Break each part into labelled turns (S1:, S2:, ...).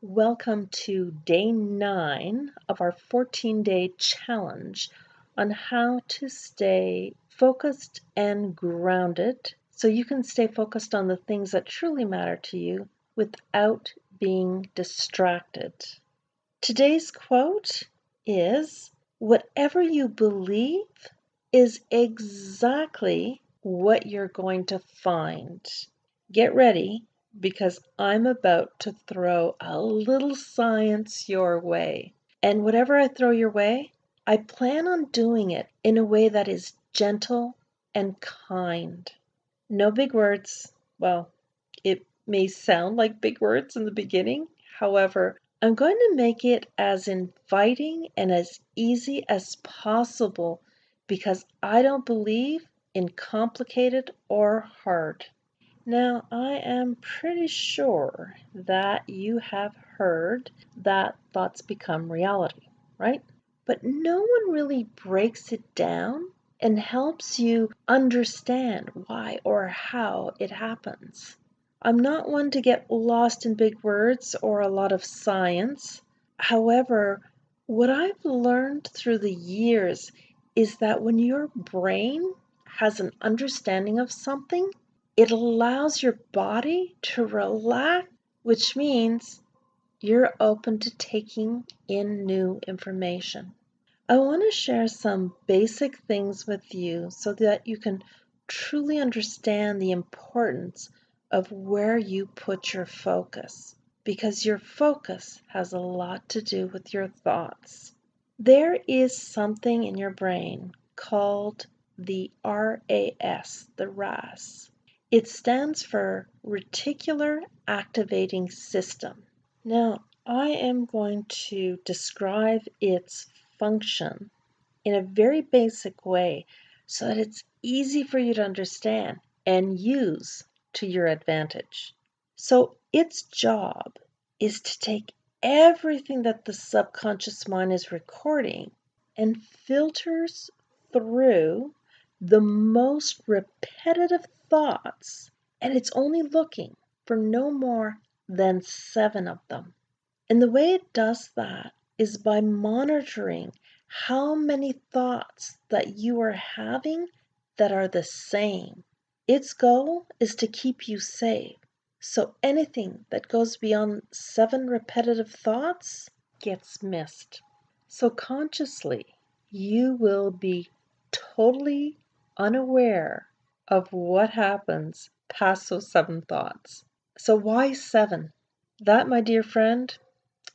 S1: Welcome to day 9 of our 14-day challenge on how to stay focused and grounded so you can stay focused on the things that truly matter to you without being distracted. Today's quote is, "Whatever you believe is exactly what you're going to find." Get ready because I'm about to throw a little science your way. And whatever I throw your way, I plan on doing it in a way that is gentle and kind. No big words. Well, it may sound like big words in the beginning. However, I'm going to make it as inviting and as easy as possible because I don't believe in complicated or hard. Now, I am pretty sure that you have heard that thoughts become reality, right? But no one really breaks it down and helps you understand why or how it happens. I'm not one to get lost in big words or a lot of science. However, what I've learned through the years is that when your brain has an understanding of something, it allows your body to relax, which means you're open to taking in new information. I want to share some basic things with you so that you can truly understand the importance of where you put your focus, because your focus has a lot to do with your thoughts. There is something in your brain called the RAS, the RAS. It stands for Reticular Activating System. Now, I am going to describe its function in a very basic way so that it's easy for you to understand and use to your advantage. So, its job is to take everything that the subconscious mind is recording and filters through the most repetitive thoughts, and it's only looking for no more than 7 of them. And the way it does that is by monitoring how many thoughts that you are having that are the same. Its goal is to keep you safe. So anything that goes beyond 7 repetitive thoughts gets missed. So consciously, you will be totally unaware of what happens past those 7 thoughts. So why 7? That, my dear friend,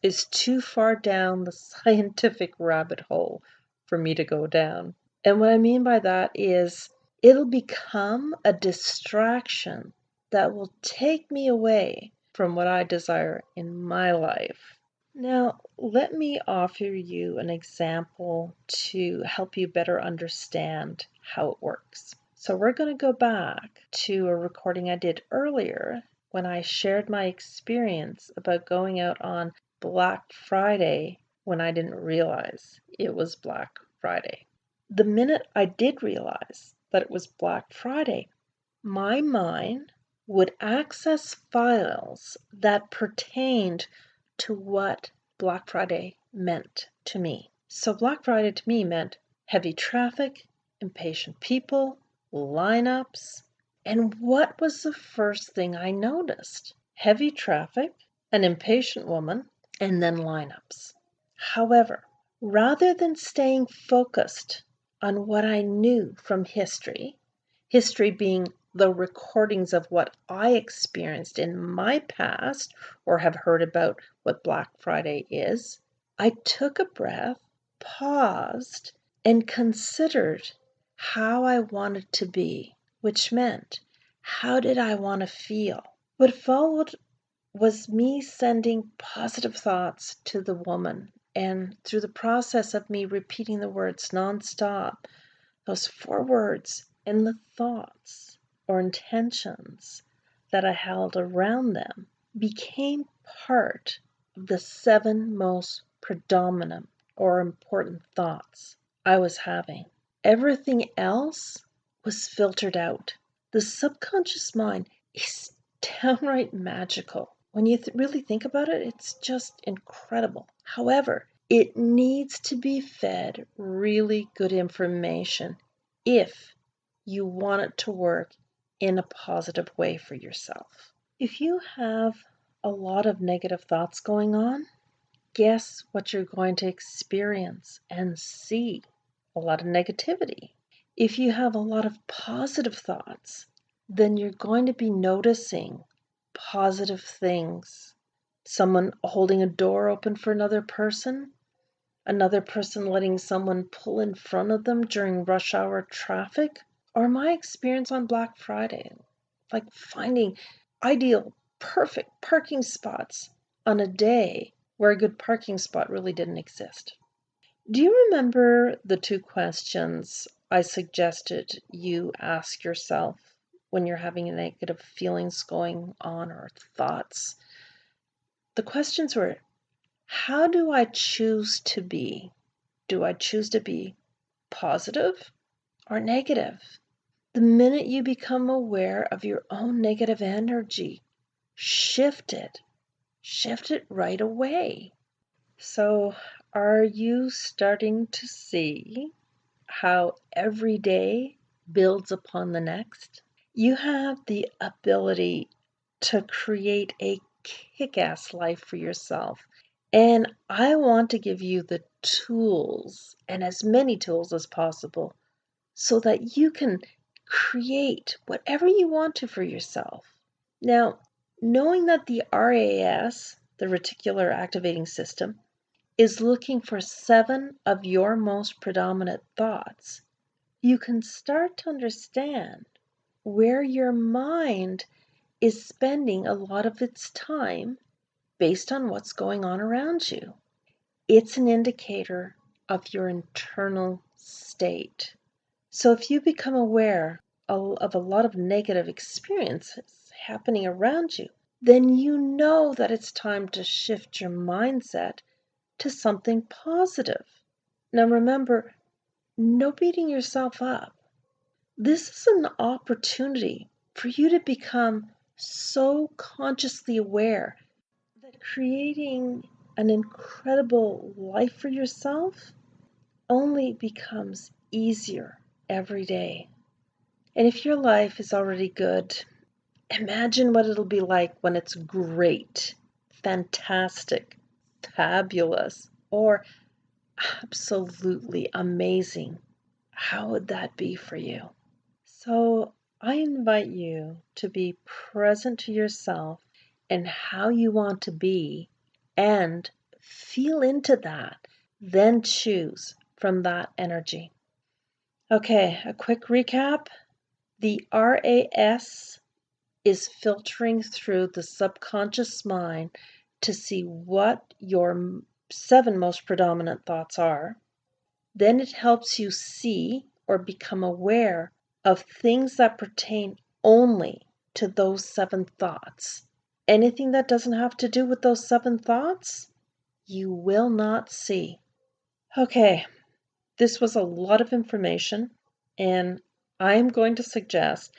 S1: is too far down the scientific rabbit hole for me to go down. And what I mean by that is it'll become a distraction that will take me away from what I desire in my life. Now, let me offer you an example to help you better understand how it works. So we're going to go back to a recording I did earlier when I shared my experience about going out on Black Friday when I didn't realize it was Black Friday. The minute I did realize that it was Black Friday, my mind would access files that pertained to what Black Friday meant to me. So Black Friday to me meant heavy traffic, impatient people, lineups. And what was the first thing I noticed? Heavy traffic, an impatient woman, and then lineups. However, rather than staying focused on what I knew from history being the recordings of what I experienced in my past or have heard about what Black Friday is, I took a breath, paused, and considered how I wanted to be, which meant, how did I want to feel? What followed was me sending positive thoughts to the woman. And through the process of me repeating the words nonstop, those 4 words and the thoughts or intentions that I held around them became part of the 7 most predominant or important thoughts I was having. Everything else was filtered out. The subconscious mind is downright magical. when you really think about it, it's just incredible. However, it needs to be fed really good information if you want it to work in a positive way for yourself. If you have a lot of negative thoughts going on, guess what you're going to experience and see? A lot of negativity. If you have a lot of positive thoughts, then you're going to be noticing positive things. Someone holding a door open for another person letting someone pull in front of them during rush hour traffic, or my experience on Black Friday, like finding ideal, perfect parking spots on a day where a good parking spot really didn't exist. Do you remember the two questions I suggested you ask yourself when you're having negative feelings going on or thoughts? The questions were, how do I choose to be? Do I choose to be positive or negative? The minute you become aware of your own negative energy, shift it. Shift it right away. So, are you starting to see how every day builds upon the next? You have the ability to create a kick-ass life for yourself. And I want to give you the tools, and as many tools as possible, so that you can create whatever you want to for yourself. Now, knowing that the RAS, the reticular activating system, is looking for 7 of your most predominant thoughts, you can start to understand where your mind is spending a lot of its time based on what's going on around you. It's an indicator of your internal state. So if you become aware of a lot of negative experiences happening around you, then you know that it's time to shift your mindset to something positive. Now remember, no beating yourself up. This is an opportunity for you to become so consciously aware that creating an incredible life for yourself only becomes easier every day. And if your life is already good, imagine what it'll be like when it's great, fantastic, fabulous, or absolutely amazing. How would that be for you? So I invite you to be present to yourself and how you want to be and feel into that. Then choose from that energy. Okay, a quick recap. The RAS is filtering through the subconscious mind to see what your 7 most predominant thoughts are. Then it helps you see or become aware of things that pertain only to those 7 thoughts. Anything that doesn't have to do with those 7 thoughts, you will not see. Okay, this was a lot of information, and I'm going to suggest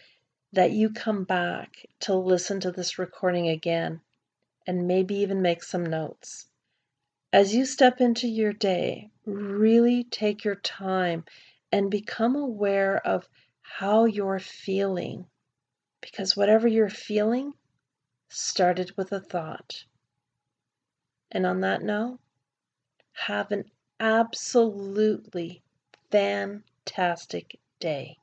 S1: that you come back to listen to this recording again and maybe even make some notes. As you step into your day, really take your time and become aware of how you're feeling, because whatever you're feeling started with a thought. And on that note, have an absolutely fantastic day.